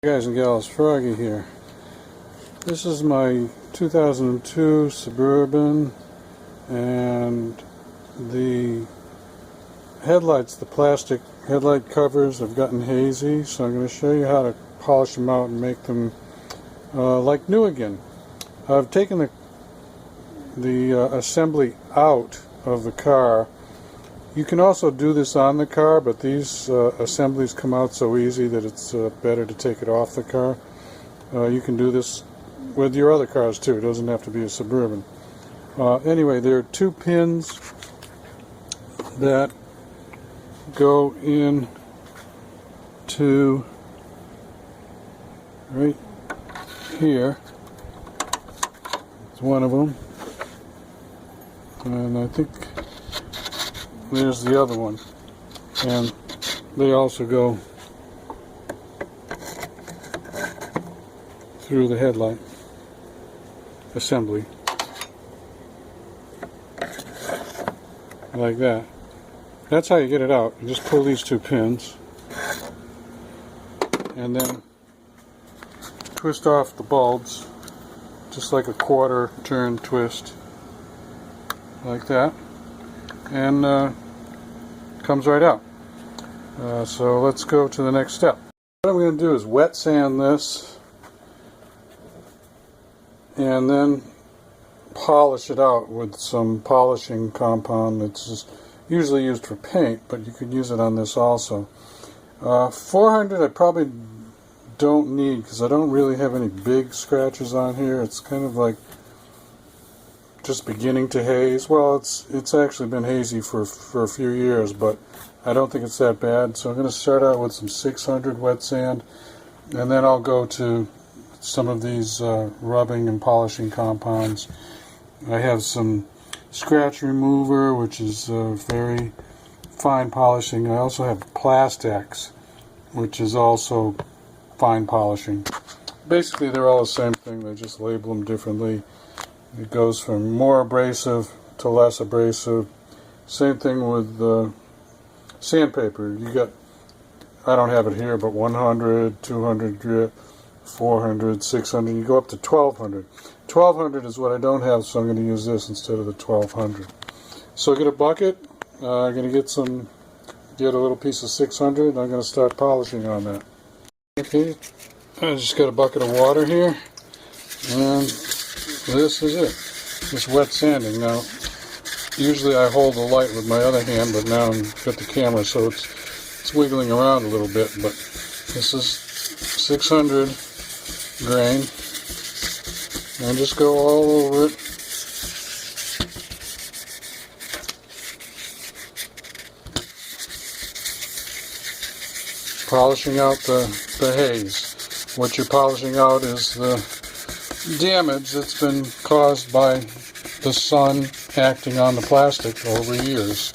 Hey guys and gals, Froggy here. This is my 2002 Suburban, and the headlights, the plastic headlight covers have gotten hazy, so I'm going to show you how to polish them out and make them like new again. I've taken the assembly out of the car. You can also do this on the car, but these assemblies come out so easy that it's better to take it off the car. You can do this with your other cars too. It doesn't have to be a Suburban. Anyway, there are two pins that go in to right here. It's one of them, and I think there's the other one, and they also go through the headlight assembly like that. That's how you get it out. You just pull these two pins and then twist off the bulbs just like a quarter turn twist like that, and comes right out. So let's go to the next step. What I'm going to do is wet sand this and then polish it out with some polishing compound that's just usually used for paint, but you could use it on this also. 400 I probably don't need because I don't really have any big scratches on here. It's kind of like just beginning to haze. Well, it's actually been hazy for a few years, but I don't think it's that bad. So I'm going to start out with some 600 wet sand, and then I'll go to some of these rubbing and polishing compounds. I have some scratch remover, which is very fine polishing. I also have Plastex, which is also fine polishing. Basically, they're all the same thing. They just label them differently. It goes from more abrasive to less abrasive. Same thing with sandpaper. You got, I don't have it here, but 100, 200 grit, 400, 600. You go up to 1200. 1200 is what I don't have, so I'm going to use this instead of the 1200. So get a bucket. I'm going to get a little piece of 600, and I'm going to start polishing on that. Okay, I just got a bucket of water here, and this is it. Just wet sanding. Now, usually I hold the light with my other hand, but now I've got the camera, so it's wiggling around a little bit. But this is 600 grain, and just go all over it. Polishing out the haze. What you're polishing out is the damage that's been caused by the sun acting on the plastic over years.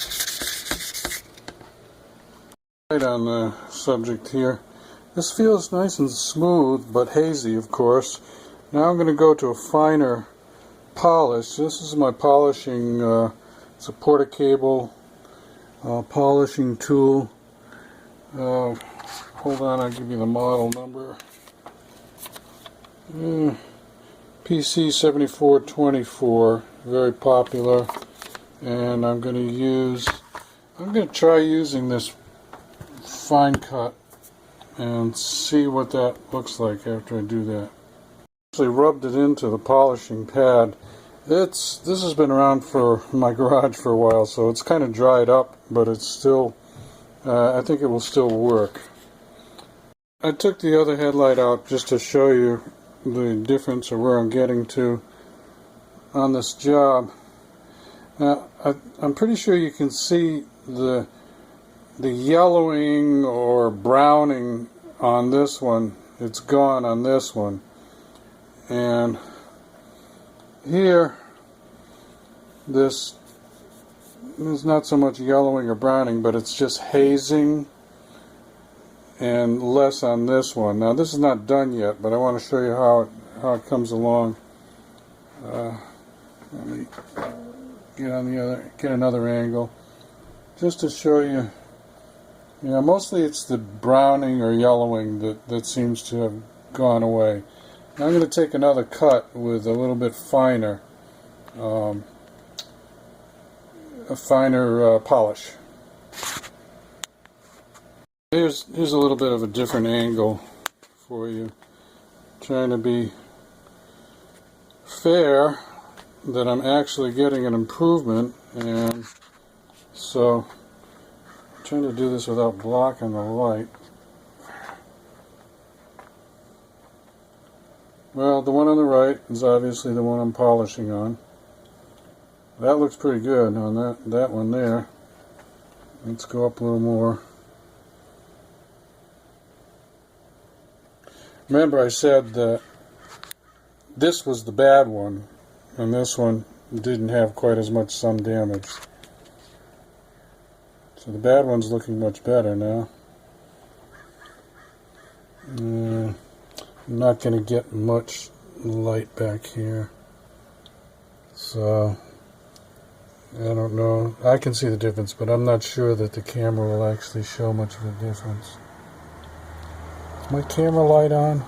Right on the subject here. This feels nice and smooth, but hazy, of course. Now I'm going to go to a finer polish. This is my polishing, it's a Porta-Cable polishing tool. Hold on, I'll give you the model number. PC7424, very popular, and I'm going to try using this fine cut and see what that looks like after I do that. Actually rubbed it into the polishing pad. This has been around for my garage for a while, so it's kind of dried up, but it's still, I think it will still work. I took the other headlight out just to show you the difference of where I'm getting to on this job. Now, I'm pretty sure you can see the yellowing or browning on this one. It's gone on this one, and here there's not so much yellowing or browning, but it's just hazing and less on this one. Now this is not done yet, but I want to show you how it comes along. Let me get another angle just to show you Yeah, mostly it's the browning or yellowing that seems to have gone away. Now I'm going to take another cut with a little bit finer, a finer polish. Here's a little bit of a different angle for you, trying to be fair that I'm actually getting an improvement, and so I'm trying to do this without blocking the light. Well, the one on the right is obviously the one I'm polishing on. That looks pretty good on that one there. Let's go up a little more. Remember I said that this was the bad one, and this one didn't have quite as much sun damage. So the bad one's looking much better now. I'm not going to get much light back here. So, I don't know. I can see the difference, but I'm not sure that the camera will actually show much of a difference. Is my camera light on?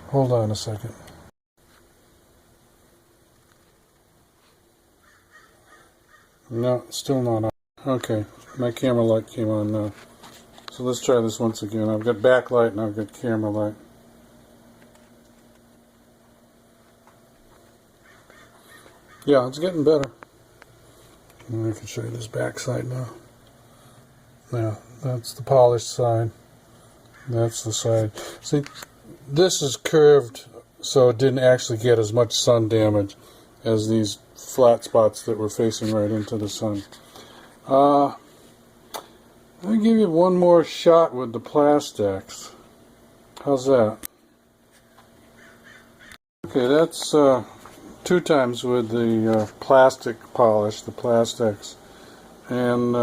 Hold on a second. No, still not on. Okay, my camera light came on now. So let's try this once again. I've got backlight and I've got camera light. Yeah, it's getting better. And I can show you this back side now. Now, that's the polished side. That's the side. See, this is curved so it didn't actually get as much sun damage as these flat spots that were facing right into the sun. I'll give you one more shot with the plastics. How's that? Okay, that's 2 times with the plastic polish, the plastics, and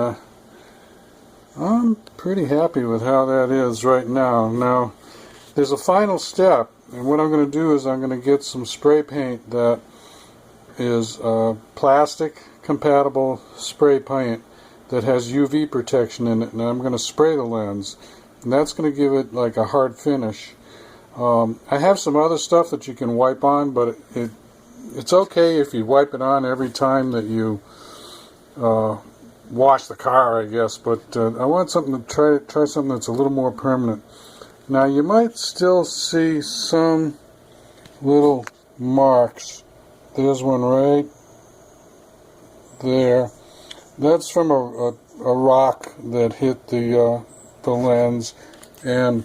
I'm pretty happy with how that is right now. Now, there's a final step, and what I'm going to do is I'm going to get some spray paint that is plastic compatible spray paint that has UV protection in it, and I'm going to spray the lens, and that's going to give it like a hard finish. I have some other stuff that you can wipe on, but it's okay if you wipe it on every time that you wash the car, I guess, but I want something to try something that's a little more permanent. Now you might still see some little marks. There's one right there. That's from a rock that hit the lens, and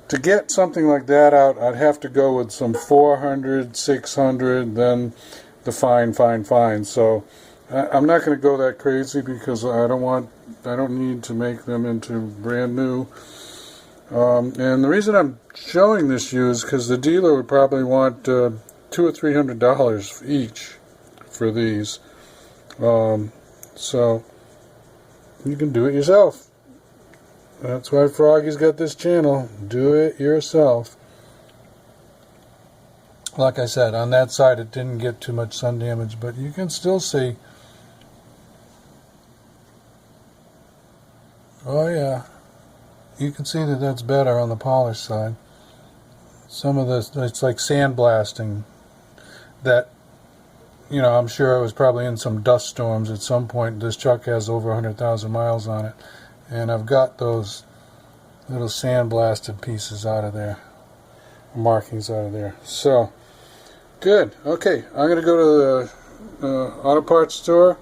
to get something like that out, I'd have to go with some 400, 600, then the fine. So I'm not going to go that crazy because I don't need to make them into brand new. And the reason I'm showing this you is because the dealer would probably want $200 or $300 each for these. So you can do it yourself. That's why Froggy's got this channel. Do it yourself. Like I said, on that side it didn't get too much sun damage, but you can still see. Oh yeah. You can see that that's better on the polished side. Some of this, it's like sandblasting. That, you know, I'm sure I was probably in some dust storms at some point. This truck has over 100,000 miles on it. And I've got those little sandblasted pieces out of there. Markings out of there. So, good. Okay, I'm going to go to the auto parts store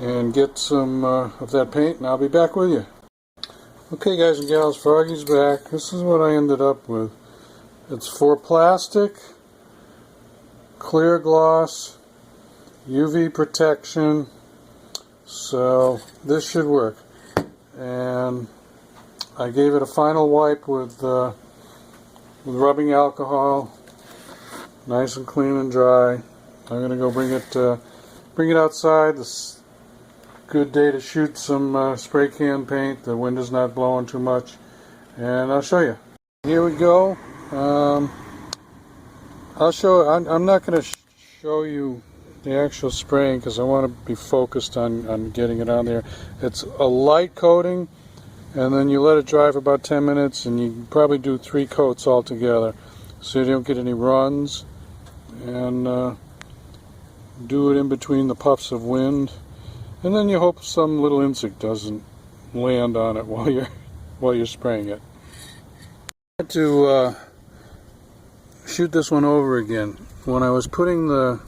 and get some of that paint, and I'll be back with you. Okay, guys and gals, Froggy's back. This is what I ended up with. It's for plastic, clear gloss, UV protection, so this should work. And I gave it a final wipe with rubbing alcohol, nice and clean and dry. I'm going to go bring it outside. This good day to shoot some spray can paint. The wind is not blowing too much, and I'll show you. Here we go. I'll show. I'm not going to show you the actual spraying because I want to be focused on getting it on there. It's a light coating, and then you let it dry for about 10 minutes, and you probably do 3 coats altogether so you don't get any runs, and do it in between the puffs of wind, and then you hope some little insect doesn't land on it while you're spraying it. I had to shoot this one over again. When I was putting the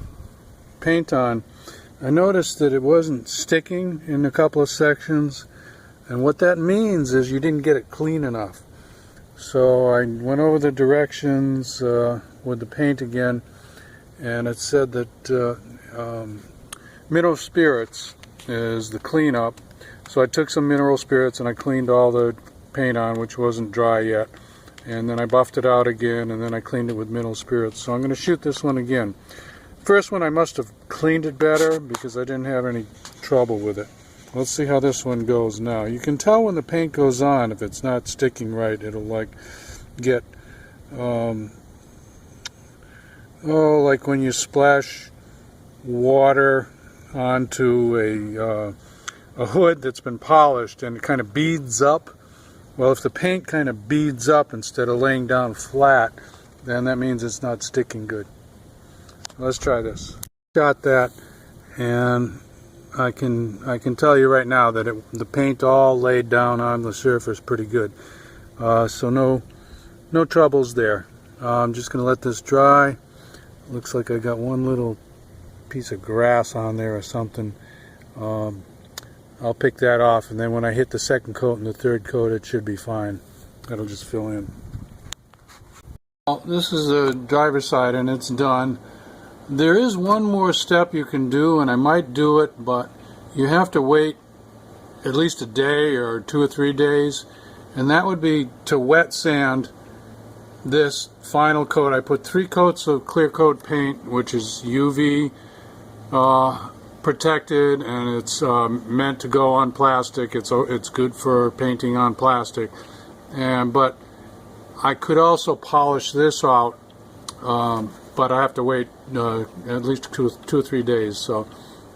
paint on, I noticed that it wasn't sticking in a couple of sections, and what that means is you didn't get it clean enough. So I went over the directions with the paint again, and it said that mineral spirits is the cleanup. So I took some mineral spirits and I cleaned all the paint on, which wasn't dry yet, and then I buffed it out again, and then I cleaned it with mineral spirits. So I'm going to shoot this one again. First one I must have cleaned it better because I didn't have any trouble with it. Let's see how this one goes now. You can tell when the paint goes on if it's not sticking right. It'll like get like when you splash water onto a hood that's been polished and it kind of beads up. Well, if the paint kind of beads up instead of laying down flat, then that means it's not sticking good. Let's try this. Got that, and I can tell you right now that the paint all laid down on the surface pretty good. So no troubles there. I'm just going to let this dry. Looks like I got one little piece of grass on there or something. I'll pick that off, and then when I hit the second coat and the third coat, it should be fine. That'll just fill in. Well, this is the driver's side, and it's done. There is one more step you can do, and I might do it, but you have to wait at least a day or 2 or 3 days, and that would be to wet sand this final coat. I put 3 coats of clear coat paint, which is UV protected, and it's meant to go on plastic. It's good for painting on plastic, but I could also polish this out, but I have to wait at least 2 or 3 days. So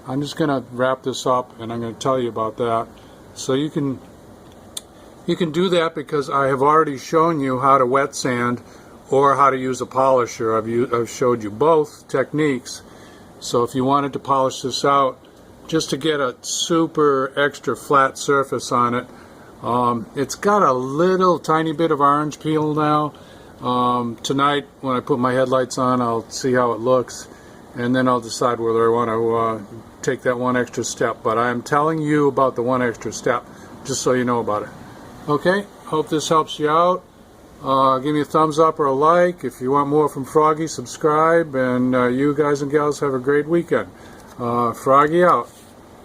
I'm just going to wrap this up, and I'm going to tell you about that. So you can do that because I have already shown you how to wet sand or how to use a polisher. I've showed you both techniques. So if you wanted to polish this out just to get a super extra flat surface on it, it's got a little tiny bit of orange peel now. Tonight when I put my headlights on, I'll see how it looks, and then I'll decide whether I want to take that one extra step. But I'm telling you about the one extra step just so you know about it. Okay, hope this helps you out. Give me a thumbs up or a like. If you want more from Froggy, subscribe, and you guys and gals have a great weekend. Froggy out.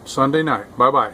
Sunday night. Bye-bye.